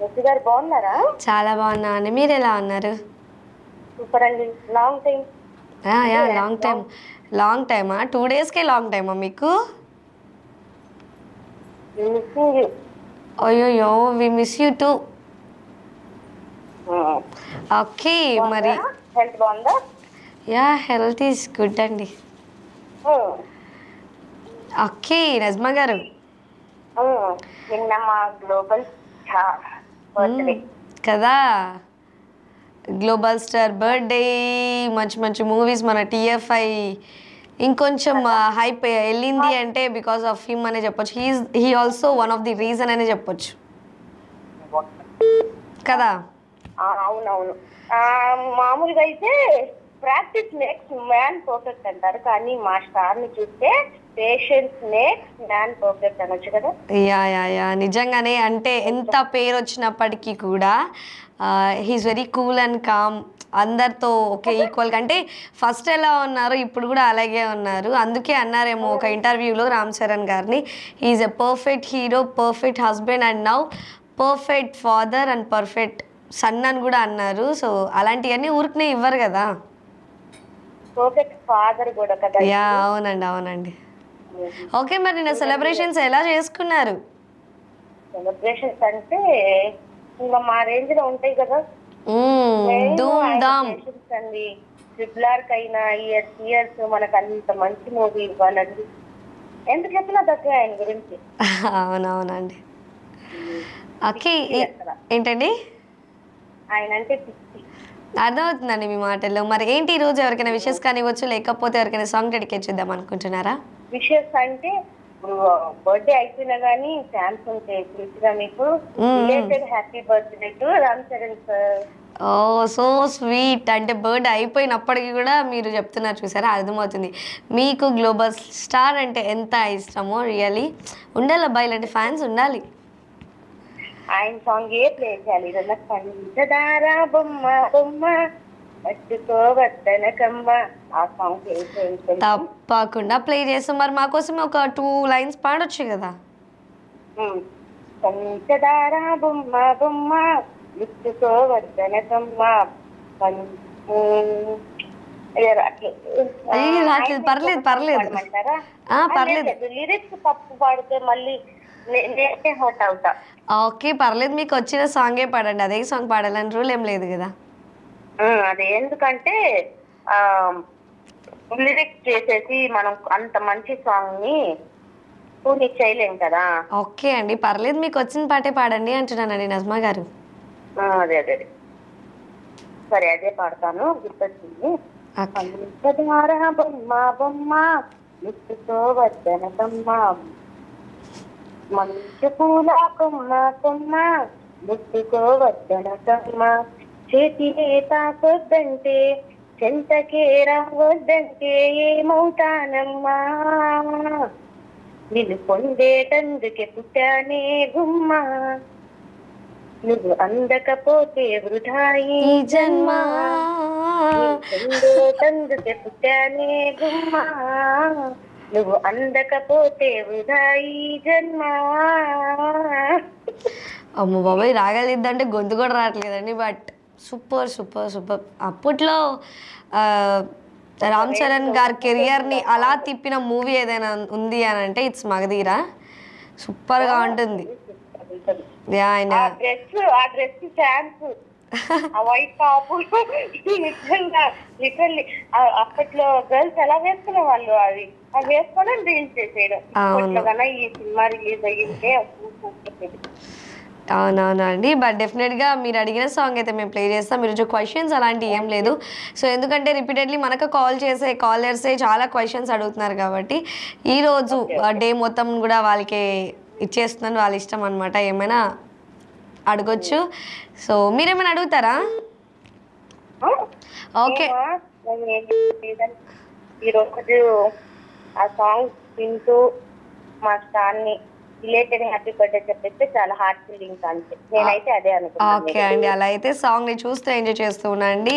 రెడ్డి గారు బాగున్నారా? చాలా బాగున్నా అండి. మీరు ఎలా ఉన్నారు? సూపర్ అండి. Long time. Yeah long time. Long టైమా? 2 డేస్కే లాంగ్ టైమా మీకు? Missing you. అయ్యోయ్యో, we miss you too. Okay, మరి హెల్త్ బాగుందా? యా, హెల్త్ ఈజ్ గుడ్ అండి. ఓకే నజ్మా గారు, నిన్న మా గ్లోబల్ బర్త్డే కదా, గ్లోబల్ స్టార్ బర్త్డే. మంచి మంచి మూవీస్ మన టీఎఫ్ఐ ఇంకొంచెం హైప్ వెళ్ళింది అంటే బికాస్ ఆఫ్ హిమ్ అనే చెప్పొచ్చు. He also one of the reason అనే చెప్పొచ్చు కదా. అవునవును. మామూలుగా అయితే ప్రాక్టీస్ మేక్స్ మ్యాన్ పర్ఫెక్ట్ అంటారు, కానీ మా స్టార్ ని చూస్తే పేషెన్స్ మేక్స్ మ్యాన్ పర్ఫెక్ట్ అనొచ్చు కదా. యా యా యా నిజంగానే. అంటే ఎంత పేరు వచ్చినప్పటికీ కూడా he's very cool and calm. అందరితో ఓకే ఈక్వల్గా, అంటే ఫస్ట్ ఎలా ఉన్నారు ఇప్పుడు కూడా అలాగే ఉన్నారు. అందుకే అన్నారేమో ఒక ఇంటర్వ్యూలో రామ్ చరణ్ గారిని, he is a perfect hero, perfect husband and now perfect father and perfect son అని కూడా అన్నారు. సో అలాంటివన్నీ ఊరికనే ఇవ్వరు కదా. పర్ఫెక్ట్ ఫాదర్ కూడా కదా. యా అవునండి, అవునండి. ఓకే, మరి నిన్న సెలబ్రేషన్స్ ఎలా చేసుకున్నారు? సెలబ్రేషన్స్ అంటే ఇంకా మా రేంజ్ లో ఉంటాయి కదా. ధూమ్ ధామ్ అండి. ట్రిపుల్ ఆర్ కైనా ఇయర్స్ మనకు అంత మంచి మూవీ ఇవ్వాలండి. ఎంత చెప్పినా తక్కువ ఆయన గురించి. అవునవునండి. ఓకే, ఏంటండి? ఆయన అంటే పిచ్చి. అర్థమవుతుందండి మీ మాటల్లో. మరి ఏంటి ఈరోజు ఎవరికైనా విషెస్ కానివ్వచ్చు, లేకపోతే ఎవరికైనా సాంగ్ డెడికేట్ చేద్దాం అనుకుంటున్నారా? విషెస్ అంటే ఇప్పుడు బర్త్డే అయిపోయినా గానీ ఫ్యాన్స్ ఉంటే తెలుసుగా మీకు. Related happy birthday to Ram Charan sir. Oh so sweet. అంటే బర్త్డే అయిపోయినప్పటికీ కూడా మీరు చెప్తున్నారు చూసారా, అర్థమవుతుంది మీకు గ్లోబల్ స్టార్ అంటే ఎంత ఇష్టమో. రియలీ ఉండాలి అబ్బాయి, ఇలాంటి ఫ్యాన్స్ ఉండాలి. ఆయన సాంగ్ ఏ ప్లే చేయాలి ఇదన్నా. పంచదార బొమ్మ బొమ్మ పట్టుకోవద్దనకమ్మ, ఆ సాంగ్ ప్లే చేయండి. తప్పకుండా ప్లే చేస్తాం. మరి మా కోసం ఒక 2 లైన్స్ పాడొచ్చు కదా. పంచదార బొమ్మ బొమ్మ ముట్టుకోవద్దనకమ్మ. పర్లేదు పర్లేదు. పర్లేదు, లిరిక్స్ తప్పు పాడితే మళ్ళీ నేనే హర్ట్ అవుతా. ఓకే పర్లేదు, మీకు వచ్చిన సాంగే పాడండి. అదే సాంగ్ పాడాలని రూల్ ఏం లేదు కదా. అదే ఎందుకంటే లిరిక్స్ చేసేసి మనం అంత మంచి సాంగ్ ని పూర్తి చేయలేం కదా. ఓకే అండి పర్లేదు, మీకు వచ్చిన పాటే పాడండి అంటున్నానండి నజ్మా గారు. అదే అదే సరే, అదే పాడతాను. గుర్తొచ్చింది. బొమ్మ బొమ్మ ముట్టుకోవద్దనకమ్మ, మంచు పూల కొమ్మ కొమ్మ ముట్టుకోవద్దనకమ్మ, చేతినే తాకొద్దంటే చెంతకే రావద్దంటే ఏమవుతానమ్మా, నిన్ను పొందేటందుకే పుట్టానే గుమ్మ, నువ్వు అందకపోతే వృధా ఈ జన్మ, పొందేటందుకే పుట్టానే గుమ్మ, నువ్వు అందకపోతే వృధా ఈ జన్మ. అమ్మ బాబాయ్, రాగలిద్దంటే గొంతు కూడా రావట్లేదండి. But super super super. అప్పట్లో రామ్ చరణ్ గారి కెరియర్ని అలా తిప్పిన మూవీ ఏదైనా ఉంది అని అంటే ఇట్స్ మగధీర. సూపర్గా ఉంటుంది. అప్పట్లో గర్ల్స్ ఎలా వేసుకునే వాళ్ళు, అది వేసుకొని రీల్స్ చేసేయడం. ఈ సినిమా రిలీజ్ అయ్యింటే అవునవునండి. బట్ డెఫినెట్గా మీరు అడిగిన సాంగ్ అయితే మేము ప్లే చేస్తాం. ఈరోజు క్వశ్చన్స్ అలాంటివి ఏం లేదు. సో ఎందుకంటే రిపీటెడ్లీ మనకు కాల్ చేసే కాలర్సే చాలా క్వశ్చన్స్ అడుగుతున్నారు కాబట్టి ఈరోజు డే మొత్తం కూడా వాళ్ళకి ఇచ్చేస్తున్నాను. వాళ్ళ ఇష్టం అనమాట, ఏమైనా అడగొచ్చు. సో మీరేమైనా అడుగుతారా? ఓకే, ఈరోజు ఆ సాంగ్ వింటూ మా స్టార్ని రిలేటెడ్ హ్యాపీ బర్త్డే చెప్పేస్తే చాలా హార్ట్ ఫీలింగ్స్ అంటే నేనైతే అదే అనుకుంటున్నాను. ఓకే అండి, అలా అయితే సాంగ్ని చూస్తూ ఎంజాయ్ చేస్తూ ఉన్నాండి.